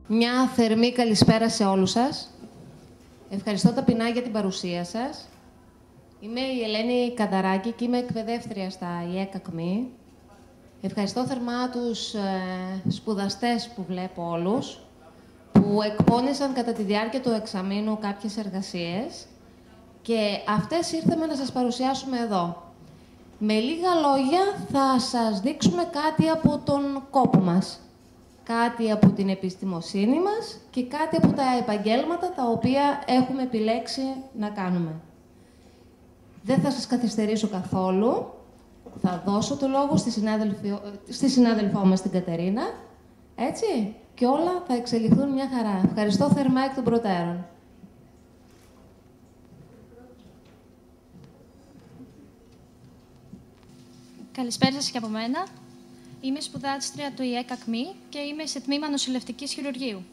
Μια θερμή καλησπέρα σε όλους σας. Ευχαριστώ ταπεινά για την παρουσία σας. Είμαι η Ελένη Κανταράκη και είμαι εκπαιδεύτρια στα ΙΕΚ ΑΚΜΗ. Ευχαριστώ θερμά τους σπουδαστές που βλέπω όλους, που εκπώνησαν κατά τη διάρκεια του εξαμήνου κάποιες εργασίες και αυτές ήρθαμε να σας παρουσιάσουμε εδώ. Με λίγα λόγια θα σας δείξουμε κάτι από τον κόπο μας, κάτι από την επιστημοσύνη μας και κάτι από τα επαγγέλματα τα οποία έχουμε επιλέξει να κάνουμε. Δεν θα σας καθυστερήσω καθόλου. Θα δώσω το λόγο στη συνάδελφό μας την Κατερίνα, έτσι, και όλα θα εξελιχθούν μια χαρά. Ευχαριστώ θερμά εκ των προτέρων. Καλησπέρα σας και από μένα. Είμαι σπουδάστρια του ΙΕΚ ΑΚΜΗ και είμαι σε τμήμα νοσηλευτικής χειρουργείου.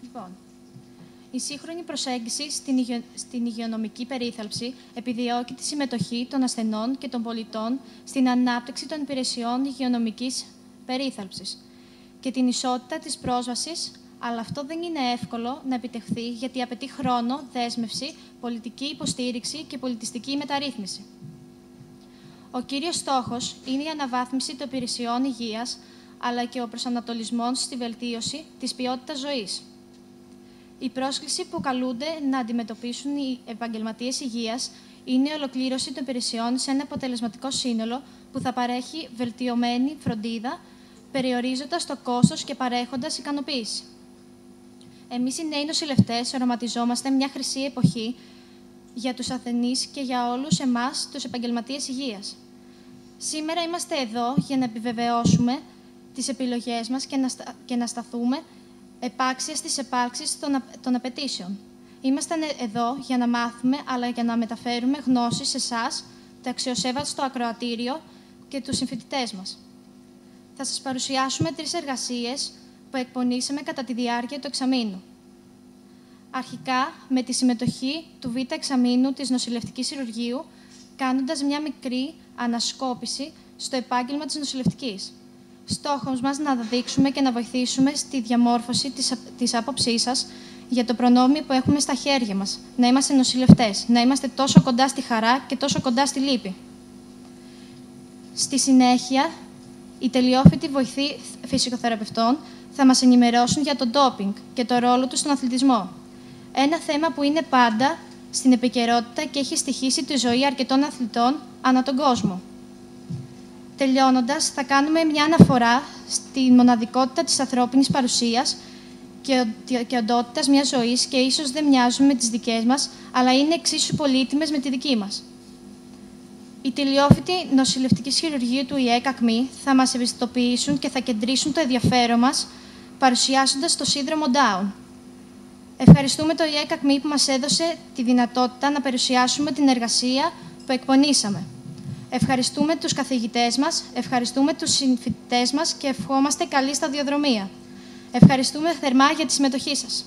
Λοιπόν, η σύγχρονη προσέγγιση στην υγειονομική περίθαλψη επιδιώκει τη συμμετοχή των ασθενών και των πολιτών στην ανάπτυξη των υπηρεσιών υγειονομικής περίθαλψης και την ισότητα της πρόσβασης, αλλά αυτό δεν είναι εύκολο να επιτευχθεί γιατί απαιτεί χρόνο, δέσμευση, πολιτική υποστήριξη και πολιτιστική μεταρρύθμιση. Ο κύριος στόχος είναι η αναβάθμιση των υπηρεσιών υγείας, αλλά και ο προσανατολισμός στη βελτίωση της ποιότητας ζωής. Η πρόσκληση που καλούνται να αντιμετωπίσουν οι επαγγελματίες υγείας είναι η ολοκλήρωση των υπηρεσιών σε ένα αποτελεσματικό σύνολο που θα παρέχει βελτιωμένη φροντίδα, περιορίζοντας το κόστος και παρέχοντας ικανοποίηση. Εμείς οι νέοι νοσηλευτές οραματιζόμαστε μια χρυσή εποχή για τους ασθενείς και για όλους εμάς, τους επαγγελματίες υγείας. Σήμερα είμαστε εδώ για να επιβεβαιώσουμε τις επιλογές μας και να σταθούμε επάξια στις επάρξεις των απαιτήσεων. Είμαστε εδώ για να μάθουμε, αλλά για να μεταφέρουμε γνώσεις σε εσάς, τα αξιοσέβαστα στο ακροατήριο και τους συμφοιτητές μας. Θα σας παρουσιάσουμε 3 εργασίες που εκπονήσαμε κατά τη διάρκεια του εξαμήνου. Αρχικά, με τη συμμετοχή του Β' εξαμήνου της νοσηλευτικής χειρουργείου, κάνοντας μια μικρή ανασκόπηση στο επάγγελμα της νοσηλευτικής. Στόχος μας να δείξουμε και να βοηθήσουμε στη διαμόρφωση της άποψής σας για το προνόμιο που έχουμε στα χέρια μας, να είμαστε νοσηλευτές, να είμαστε τόσο κοντά στη χαρά και τόσο κοντά στη λύπη. Στη συνέχεια, οι τελειόφοιτοι βοηθοί φυσικοθεραπευτών θα μας ενημερώσουν για το ντόπινγκ και το ρόλο του στον αθλητισμό. Ένα θέμα που είναι πάντα στην επικαιρότητα και έχει στοιχήσει τη ζωή αρκετών αθλητών ανά τον κόσμο. Τελειώνοντας, θα κάνουμε μια αναφορά στη μοναδικότητα της ανθρώπινης παρουσίας και οντότητας μιας ζωής και ίσως δεν μοιάζουν με τις δικές μας, αλλά είναι εξίσου πολύτιμες με τη δική μας. Οι τελειόφοιτοι νοσηλευτικής χειρουργείου του ΙΕΚ ΑΚΜΗ θα μας ευαισθητοποιήσουν και θα κεντρήσουν το ενδιαφέρον μας, παρουσιάζοντας το σύνδρομο Down. Ευχαριστούμε το ΙΕΚ ΑΚΜΗ που μας έδωσε τη δυνατότητα να παρουσιάσουμε την εργασία που εκπονήσαμε. Ευχαριστούμε τους καθηγητές μας, ευχαριστούμε τους συμφοιτητές μας και ευχόμαστε καλή σταδιοδρομία. Ευχαριστούμε θερμά για τη συμμετοχή σας.